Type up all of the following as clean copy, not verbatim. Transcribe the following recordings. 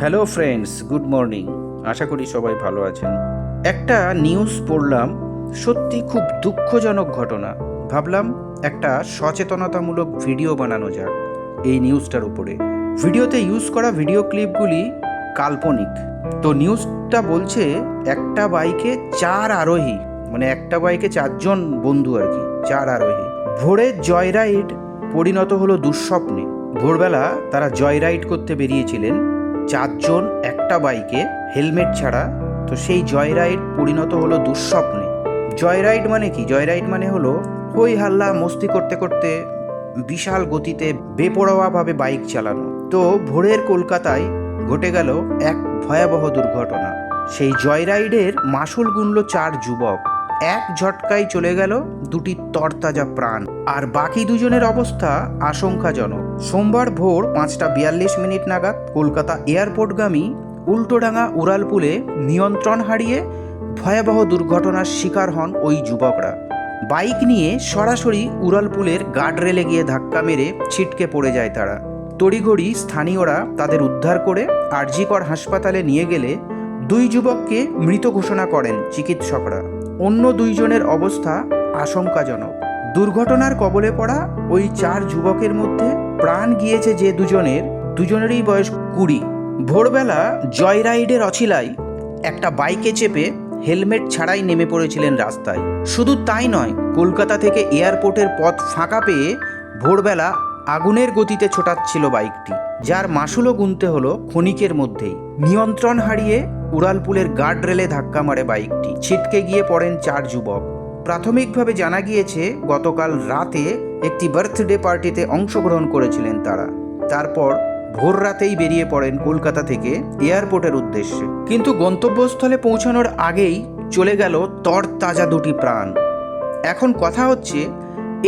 Hello friends, good morning. আশা করি সবাই ভালো আছেন। একটা নিউজ পড়লাম, সত্যি খুব দুঃখজনক ঘটনা। ভাবলাম একটা সচেতনতামূলক ভিডিও বানানো যাক এই নিউজটার উপরে। ভিডিওতে ইউজ করা ভিডিও ক্লিপগুলি কাল্পনিক। তো নিউজটা বলছে একটা বাইকে 4 আরোহী, মানে একটা বাইকে 4জন বন্ধু আর কি, 4 আরোহী ভোরের জয়রাইড পরিণত হলো দুঃস্বপ্নে। ভোরবেলা তারা জয়রাইড করতে বেরিয়েছিলেন 4জন একটা বাইকে, হেলমেট ছাড়া। তো সেই জয়রাইড পরিণত হলো দুঃস্বপ্নে। জয়রাইড মানে কি? জয়রাইড মানে হলো হই হাল্লা মস্তি করতে করতে বিশাল গতিতে বেপরোয়াভাবে বাইক চালানো। তো ভোরের কলকাতায় ঘটে গেল এক ভয়াবহ দুর্ঘটনা। সেই জয়রাইডের মাসুল গুনল 4 যুবক। এক ঝটকায় চলে গেল দুটি তরতাজা প্রাণ, আর বাকি দুজনের অবস্থা আশঙ্কাজনক। সোমবার ভোর 5:42 নাগাদ কলকাতা এয়ারপোর্টগামী উল্টোডাঙ্গা উড়ালপুলে নিয়ন্ত্রণ হারিয়ে ভয়াবহ দুর্ঘটনার শিকার হন ওই যুবকরা। বাইক নিয়ে সরাসরি উড়ালপুলের গার্ডরেলে গিয়ে ধাক্কা মেরে ছিটকে পড়ে যায় তারা। তড়িঘড়ি স্থানীয়রা তাদের উদ্ধার করে আরজিকর হাসপাতালে নিয়ে গেলে 2 যুবককে মৃত ঘোষণা করেন চিকিৎসকরা। অন্য 2 জনের অবস্থা আশঙ্কাজনক। দুর্ঘটনার কবলে পড়া ওই 4 যুবকের মধ্যে প্রাণ গিয়েছে যে দুজনেরই বয়স 20। ভোরবেলা জয়রাইডের অছিলায় একটা বাইকে চেপে হেলমেট ছাড়াই নেমে পড়েছিলেন রাস্তায়। শুধু তাই নয়, কলকাতা থেকে এয়ারপোর্টের পথ ফাঁকা পেয়ে ভোরবেলা আগুনের গতিতে ছোটাচ্ছিল বাইকটি, যার মাসুলও গুনতে হলো ক্ষণিকের মধ্যেই। নিয়ন্ত্রণ হারিয়ে উড়ালপুলের গার্ডরেলে ধাক্কা মারে বাইকটি, ছিটকে গিয়ে পড়েন 4 যুবক। প্রাথমিকভাবে জানা গিয়েছে গতকাল রাতে একটি বার্থডে পার্টিতে অংশগ্রহণ করেছিলেন তারা। তারপর ভোর রাতেই বেরিয়ে পড়েন কলকাতা থেকে এয়ারপোর্টের উদ্দেশ্যে। কিন্তু গন্তব্যস্থলে পৌঁছানোর আগেই চলে গেল তরতাজা দুটি প্রাণ। এখন কথা হচ্ছে,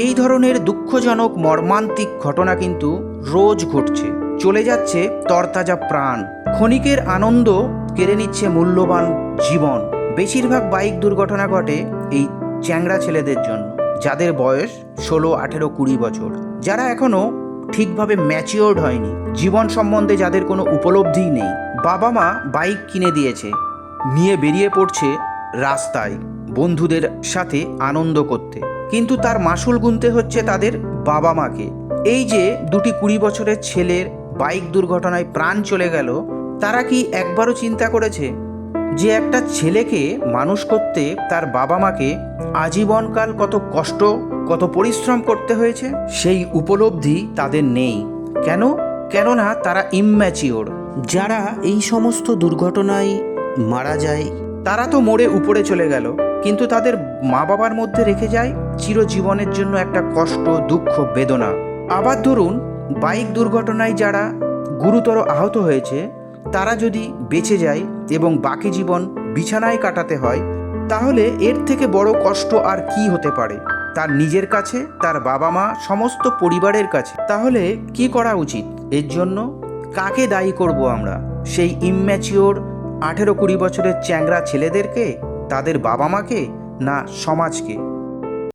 এই ধরনের দুঃখজনক মর্মান্তিক ঘটনা কিন্তু রোজ ঘটছে। চলে যাচ্ছে তরতাজা প্রাণ, ক্ষণিকের আনন্দ কেড়ে নিচ্ছে মূল্যবান জীবন। বেশিরভাগ বাইক দুর্ঘটনা ঘটে এই চ্যাংড়া ছেলেদের জন্য, যাদের বয়স 16, 18, 20 বছর, যারা এখনো ঠিকভাবে ম্যাচিওর্ড হয়নি, জীবন সম্বন্ধে যাদের কোনো উপলব্ধিই নেই। বাবা মা বাইক কিনে দিয়েছে, নিয়ে বেরিয়ে পড়ছে রাস্তায় বন্ধুদের সাথে আনন্দ করতে, কিন্তু তার মাসুল গুনতে হচ্ছে তাদের বাবা মাকে। এই যে 2টি 20 বছরের ছেলের বাইক দুর্ঘটনায় প্রাণ চলে গেল, তারা কি একবারও চিন্তা করেছে যে একটা ছেলেকে মানুষ করতে তার বাবা মাকে আজীবনকাল কত কষ্ট, কত পরিশ্রম করতে হয়েছে? সেই উপলব্ধি তাদের নেই। কেননা তারা ইম্যাচিওর। যারা এই সমস্ত দুর্ঘটনায় মারা যায় তারা তো মরে উপরে চলে গেল, কিন্তু তাদের মা বাবার মধ্যে রেখে যায় চিরজীবনের জন্য একটা কষ্ট, দুঃখ, বেদনা। আবার ধরুন, বাইক দুর্ঘটনায় যারা গুরুতর আহত হয়েছে তারা যদি বেঁচে যায় এবং বাকি জীবন বিছানায় কাটাতে হয়, তাহলে এর থেকে বড় কষ্ট আর কি হতে পারে তার নিজের কাছে, তার বাবা মা, সমস্ত পরিবারের কাছে? তাহলে কি করা উচিত? এর জন্য কাকে দায়ী করব আমরা? সেই ইম্যাচিওর 18-20 বছরের চ্যাংড়া ছেলেদেরকে, তাদের বাবা মাকে, না সমাজকে?